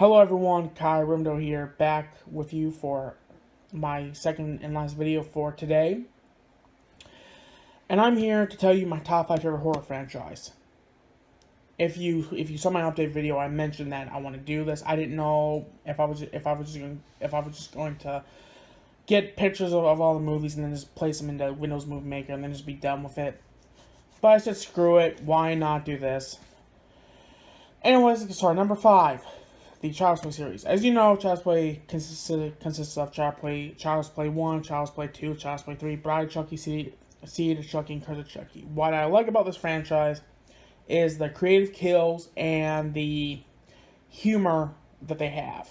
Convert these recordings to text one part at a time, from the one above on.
Hello everyone, Kai Rimdo here, back with you for my second and last video for today. And I'm here to tell you my top 5 favorite horror franchise. If you saw my update video, I mentioned that I want to do this. I didn't know if I was just going to get pictures of all the movies and then just place them into Windows Movie Maker and then just be done with it. But I said screw it, why not do this? Anyways, let's start. Number 5. The Child's Play series. As you know, Child's Play consists of Child's Play 1, Child's Play 2, Child's Play 3, Bride of Chucky, Seed of Chucky, and Curse of Chucky. What I like about this franchise is the creative kills and the humor that they have.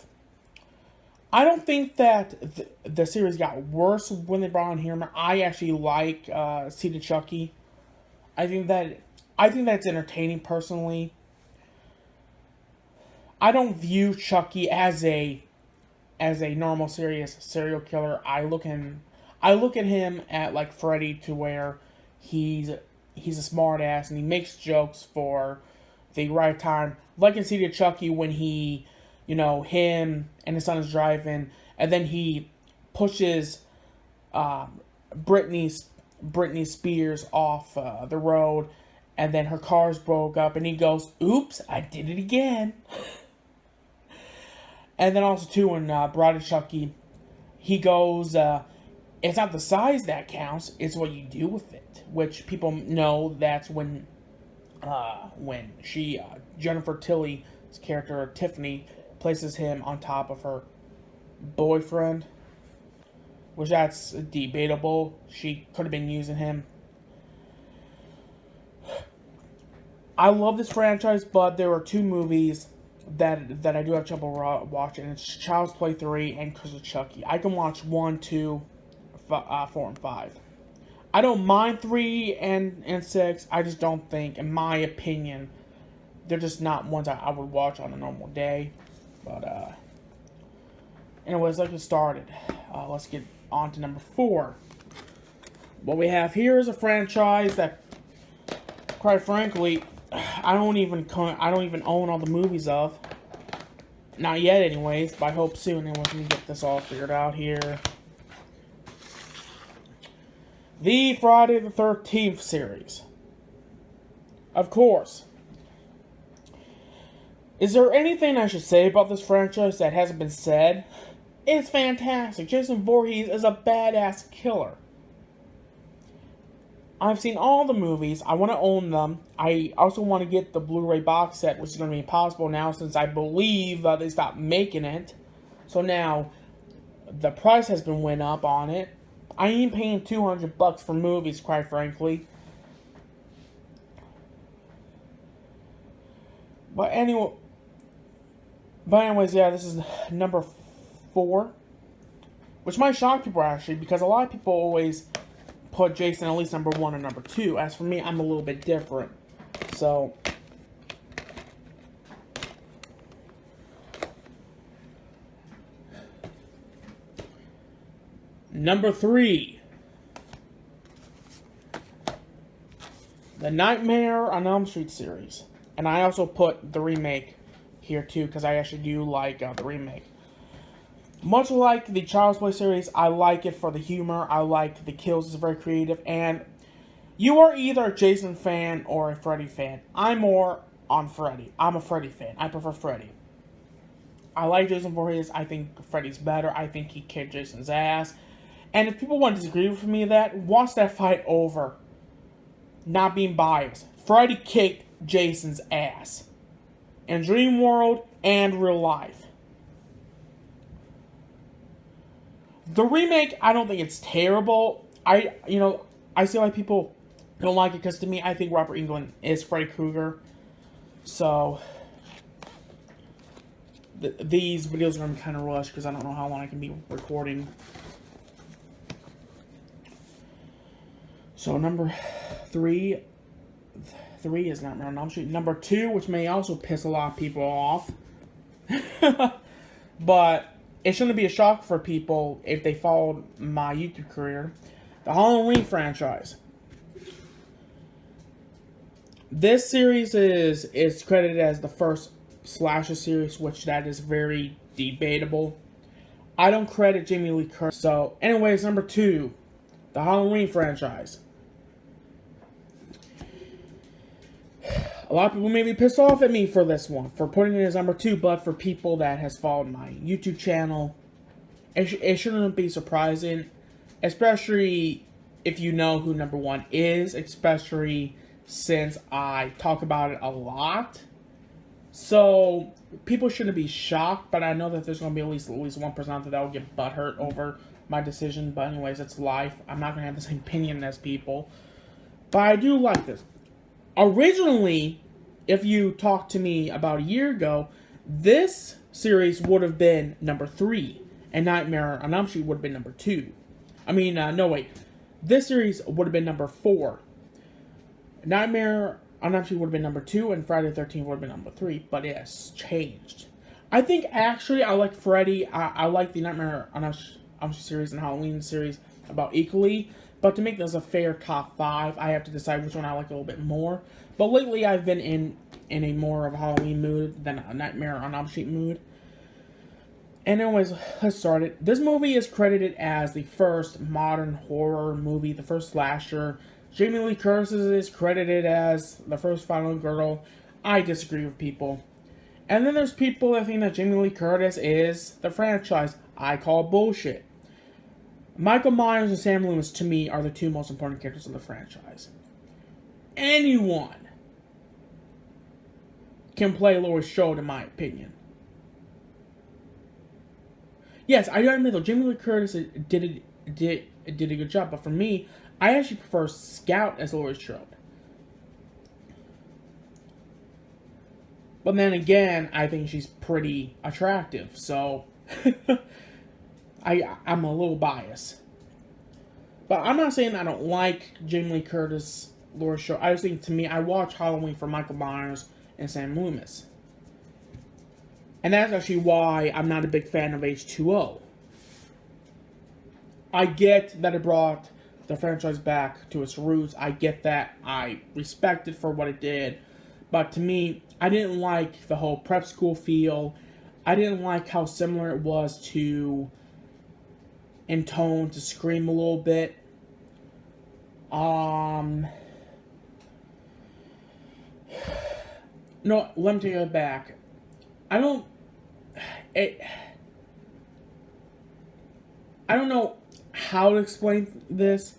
I don't think that the series got worse when they brought on humor. I actually like Seed of Chucky. I think that it's entertaining personally. I don't view Chucky as a normal serious serial killer. I look at him at like Freddy, to where he's a smart ass and he makes jokes for the right time. Like in Seed of Chucky, when him and his son is driving and then he pushes Britney Spears off the road, and then her car's broke up and he goes, "Oops, I did it again." And then also, too, in Bride of Chucky, he goes, it's not the size that counts, it's what you do with it. Which people know that's when Jennifer Tilly's character, Tiffany, places him on top of her boyfriend. Which that's debatable. She could have been using him. I love this franchise, but there are two movies that I do have trouble watching. It's Child's Play 3 and Curse of Chucky. I can watch 1, 2, 4, and 5. I don't mind 3 and 6. I just don't think, in my opinion, they're just not ones I would watch on a normal day. But, anyways, let's get started. Let's get on to number 4. What we have here is a franchise that, quite frankly, I don't even own all the movies of. Not yet, anyways, but I hope soon. And we can get this all figured out here. The Friday the 13th series. Of course. Is there anything I should say about this franchise that hasn't been said? It's fantastic. Jason Voorhees is a badass killer. I've seen all the movies. I want to own them. I also want to get the Blu-ray box set, which is going to be impossible now since I believe they stopped making it. So now, the price has been went up on it. I ain't paying $200 for movies, quite frankly. But anyways, yeah, this is number 4. Which might shock people, actually, because a lot of people always put Jason at least number 1 or number 2. As for me, I'm a little bit different. So, number 3. The Nightmare on Elm Street series. And I also put the remake here too, because I actually do like the remake. Much like the Child's Play series, I like it for the humor. I like the kills. It's very creative. And you are either a Jason fan or a Freddy fan. I'm more on Freddy. I'm a Freddy fan. I prefer Freddy. I like Jason Voorhees. I think Freddy's better. I think he kicked Jason's ass. And if people want to disagree with me watch that fight over. Not being biased. Freddy kicked Jason's ass. In Dream World and real life. The remake, I don't think it's terrible. I see why people don't like it, because to me, I think Robert Englund is Freddy Krueger. So, these videos are going to be kind of rushed, because I don't know how long I can be recording. So, number 3 is Nightmare on Elm Street. Number 2, which may also piss a lot of people off. But it shouldn't be a shock for people if they followed my YouTube career. The Halloween franchise. This series is credited as the first slasher series, which that is very debatable. I don't credit Jamie Lee Curtis. So, anyways, number 2, the Halloween franchise. A lot of people may be pissed off at me for this one, for putting it as number 2, but for people that has followed my YouTube channel, it shouldn't be surprising, especially if you know who number 1 is, especially since I talk about it a lot. So, people shouldn't be shocked, but I know that there's going to be at least 1% out there that will get butthurt over my decision. But anyways, it's life. I'm not going to have the same opinion as people. But I do like this. Originally, if you talked to me about a year ago, this series would have been number 3, and Nightmare on Elm Street would have been number 2. No wait. This series would have been number 4. Nightmare on Elm Street would have been number 2, and Friday the 13th would have been number 3, but it has changed. I think, actually, I like Freddy. I like the Nightmare on Elm Street series and Halloween series about equally. But to make this a fair top 5, I have to decide which one I like a little bit more. But lately, I've been in a more of a Halloween mood than a Nightmare on Elm Street mood. And anyways, let's start it. This movie is credited as the first modern horror movie, the first slasher. Jamie Lee Curtis is credited as the first Final Girl. I disagree with people. And then there's people that think that Jamie Lee Curtis is the franchise. I call bullshit. Michael Myers and Sam Loomis, to me, are the 2 most important characters in the franchise. Anyone can play Laurie Strode, in my opinion. Yes, I gotta admit though, Jamie Lee Curtis did a good job, but for me, I actually prefer Scout as Laurie Strode. But then again, I think she's pretty attractive, so I'm a little biased. But I'm not saying I don't like Jamie Lee Curtis, Laurie Strode. I just think, to me, I watch Halloween for Michael Myers and Sam Loomis. And that's actually why I'm not a big fan of H2O. I get that it brought the franchise back to its roots. I get that. I respect it for what it did. But to me, I didn't like the whole prep school feel. I didn't like how similar it was in tone to Scream a little bit. No, let me take it back. I don't know how to explain this.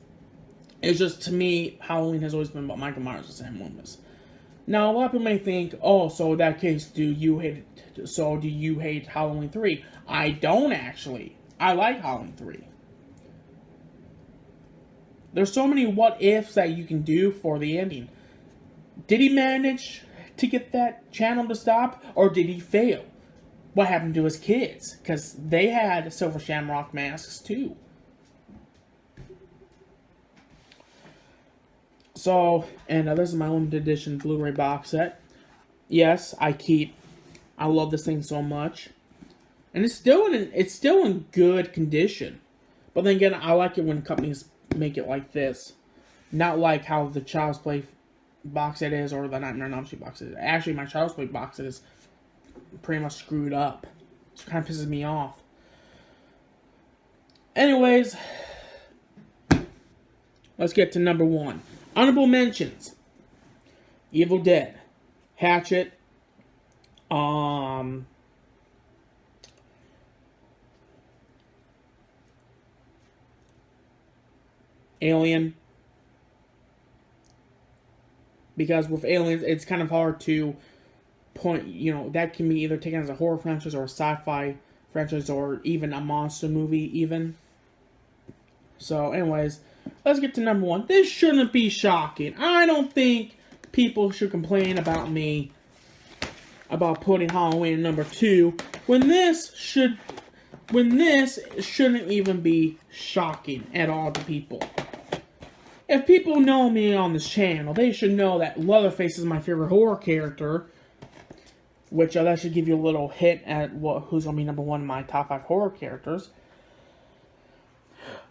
It's just, to me, Halloween has always been about Michael Myers and Sam Loomis. Now, a lot of people may think, oh, so in that case, do you hate Halloween 3? I don't, actually. I like Halloween 3. There's so many what-ifs that you can do for the ending. Did he manage to get that channel to stop, or did he fail? What happened to his kids? Because they had silver shamrock masks, too. So, and this is my limited edition Blu-ray box set. Yes, I love this thing so much. And it's still in good condition. But then again, I like it when companies make it like this. Not like how the Child's Play box set is, or the Nightmare on Elm Street box set is. Actually, my Child's Play box set is pretty much screwed up. It kind of pisses me off. Anyways, let's get to number 1. Honorable mentions: Evil Dead, Hatchet, Alien. Because with Aliens, it's kind of hard to point, that can be either taken as a horror franchise or a sci-fi franchise or even a monster movie even. So anyways, let's get to number 1. This shouldn't be shocking. I don't think people should complain about me about putting Halloween in number 2 when this shouldn't even be shocking at all to people. If people know me on this channel, they should know that Leatherface is my favorite horror character, which that should give you a little hint at who's going to be number 1 in my top 5 horror characters.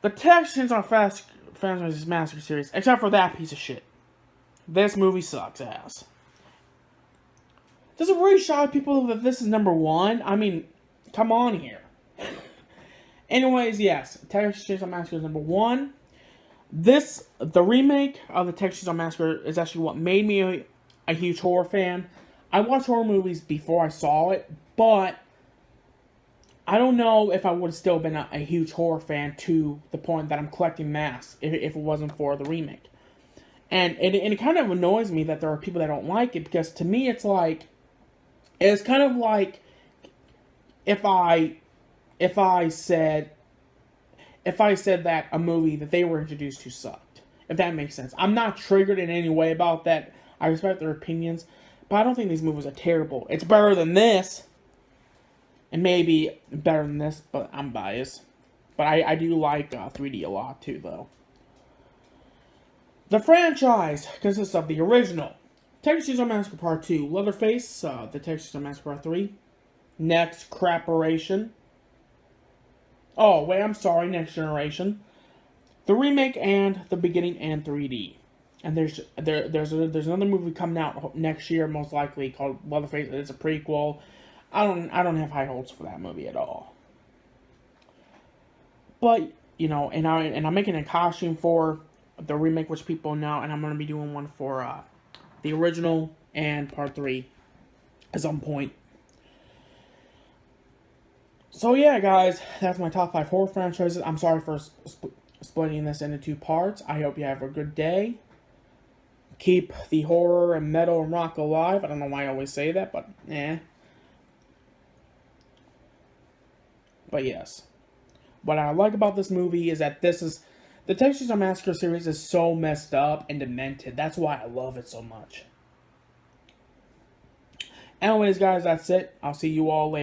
The Texas Chainsaw Franchise Massacre series, except for that piece of shit. This movie sucks ass. Does it really shock people that this is number 1? I mean, come on here. Anyways, yes, Texas Chainsaw Massacre is number 1. The remake of the Texas Chainsaw Massacre is actually what made me a huge horror fan. I watched horror movies before I saw it, but I don't know if I would have still been a huge horror fan to the point that I'm collecting masks if it wasn't for the remake. And it kind of annoys me that there are people that don't like it, because to me it's kind of like if I said that a movie that they were introduced to sucked. If that makes sense. I'm not triggered in any way about that. I respect their opinions, but I don't think these movies are terrible. It's better than this. And maybe better than this, but I'm biased. But I do like 3D a lot too, though. The franchise consists of the original Texas Chainsaw Massacre Part 2, Leatherface, the Texas Chainsaw Massacre Part 3, Next Craporation. Oh, wait, I'm sorry, Next Generation. The remake and the beginning and 3D. And there's another movie coming out next year, most likely, called Leatherface. It's a prequel. I don't have high hopes for that movie at all. But, you know, and I'm making a costume for the remake, which people know, and I'm going to be doing one for the original and Part 3 at some point. So yeah, guys, that's my top 5 horror franchises. I'm sorry for splitting this into 2 parts. I hope you have a good day. Keep the horror and metal and rock alive. I don't know why I always say that, but eh. But yes. What I like about this movie is that the Texas Chainsaw Massacre series is so messed up and demented. That's why I love it so much. Anyways, guys, that's it. I'll see you all later.